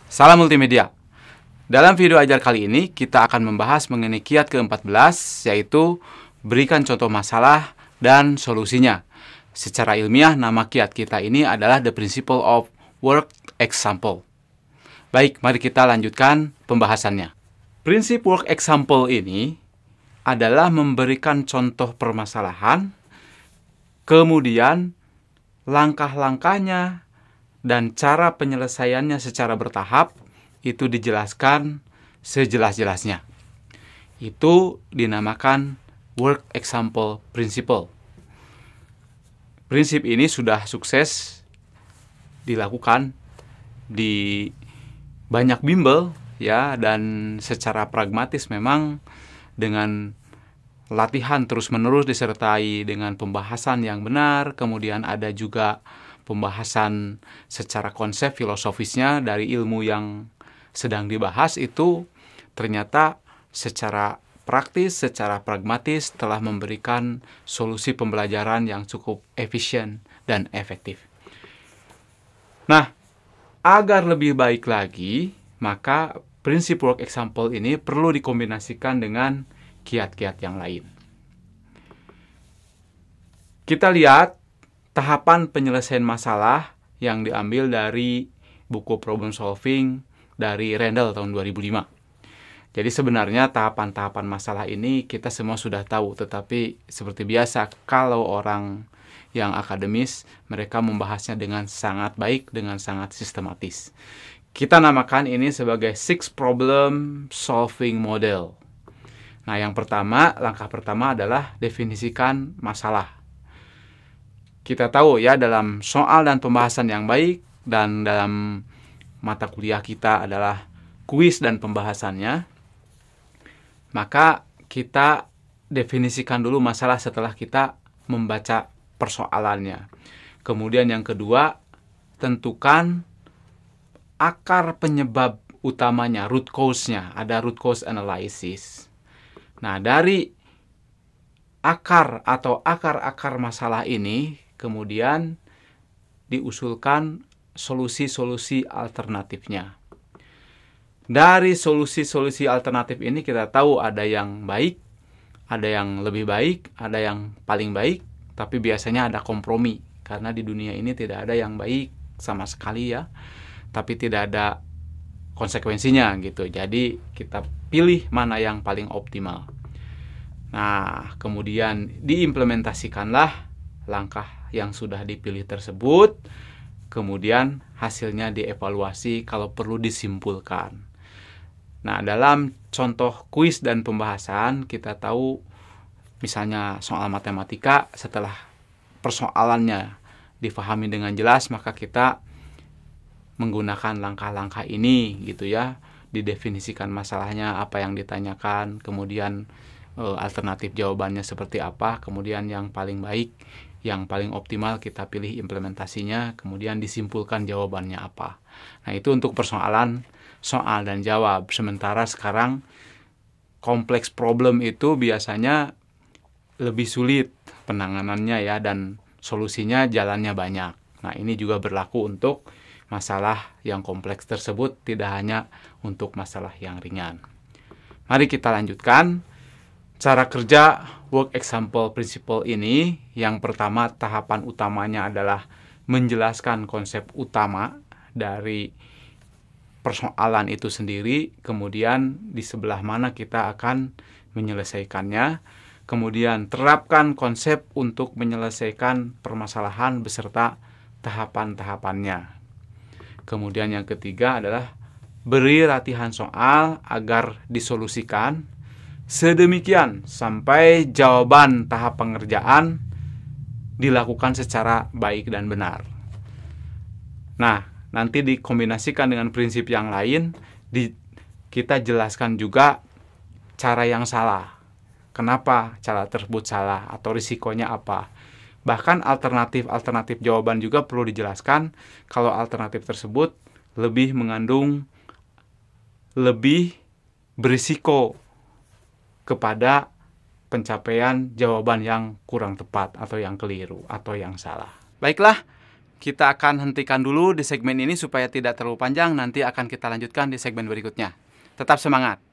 Salam multimedia. Dalam video ajar kali ini, kita akan membahas mengenai kiat ke-14, yaitu berikan contoh masalah dan solusinya. Secara ilmiah, nama kiat kita ini adalah The Principle of Work Example. Baik, mari kita lanjutkan pembahasannya. Prinsip work example ini adalah memberikan contoh permasalahan, kemudian langkah-langkahnya dan cara penyelesaiannya secara bertahap itu dijelaskan sejelas-jelasnya. Itu dinamakan work example principle. Prinsip ini sudah sukses dilakukan di banyak bimbel ya, dan secara pragmatis memang dengan latihan terus-menerus disertai dengan pembahasan yang benar, kemudian ada juga pembahasan secara konsep filosofisnya dari ilmu yang sedang dibahas, itu ternyata secara praktis, secara pragmatis telah memberikan solusi pembelajaran yang cukup efisien dan efektif. Nah, agar lebih baik lagi, maka prinsip work example ini perlu dikombinasikan dengan kiat-kiat yang lain. Kita lihat tahapan penyelesaian masalah yang diambil dari buku Problem Solving dari Randall tahun 2005. Jadi sebenarnya tahapan-tahapan masalah ini kita semua sudah tahu, tetapi seperti biasa kalau orang yang akademis, mereka membahasnya dengan sangat baik, dengan sangat sistematis. Kita namakan ini sebagai 6 Problem Solving Model. Nah, langkah pertama adalah definisikan masalah. Kita tahu ya, dalam soal dan pembahasan yang baik dan dalam mata kuliah kita adalah kuis dan pembahasannya, maka kita definisikan dulu masalah setelah kita membaca persoalannya. Kemudian yang kedua, tentukan akar penyebab utamanya, root cause-nya, ada root cause analysis. Nah, dari akar atau akar-akar masalah ini kemudian diusulkan solusi-solusi alternatifnya. Dari solusi-solusi alternatif ini kita tahu ada yang baik, ada yang lebih baik, ada yang paling baik, tapi biasanya ada kompromi. Karena di dunia ini tidak ada yang baik sama sekali ya, tapi tidak ada konsekuensinya gitu. Jadi kita pilih mana yang paling optimal. Nah, kemudian diimplementasikanlah langkah yang sudah dipilih tersebut. Kemudian hasilnya dievaluasi, kalau perlu disimpulkan. Nah, dalam contoh kuis dan pembahasan kita tahu misalnya soal matematika, setelah persoalannya difahami dengan jelas, maka kita menggunakan langkah-langkah ini gitu ya, didefinisikan masalahnya, apa yang ditanyakan, kemudian alternatif jawabannya seperti apa, kemudian yang paling baik, yang paling optimal kita pilih implementasinya, kemudian disimpulkan jawabannya apa. Nah, itu untuk persoalan soal dan jawab. Sementara sekarang kompleks problem itu biasanya lebih sulit penanganannya ya, dan solusinya jalannya banyak. Nah, ini juga berlaku untuk masalah yang kompleks tersebut, tidak hanya untuk masalah yang ringan. Mari kita lanjutkan cara kerja work example principle ini. Yang pertama, tahapan utamanya adalah menjelaskan konsep utama dari persoalan itu sendiri, kemudian di sebelah mana kita akan menyelesaikannya, kemudian terapkan konsep untuk menyelesaikan permasalahan beserta tahapan-tahapannya. Kemudian yang ketiga adalah beri latihan soal agar disolusikan sedemikian sampai jawaban tahap pengerjaan dilakukan secara baik dan benar. Nah, nanti dikombinasikan dengan prinsip yang lain, kita jelaskan juga cara yang salah. Kenapa cara tersebut salah atau risikonya apa. Bahkan alternatif jawaban juga perlu dijelaskan kalau alternatif tersebut lebih berisiko kepada pencapaian jawaban yang kurang tepat atau yang keliru atau yang salah. Baiklah, Kita akan hentikan dulu di segmen ini supaya tidak terlalu panjang. Nanti akan kita lanjutkan di segmen berikutnya. Tetap semangat.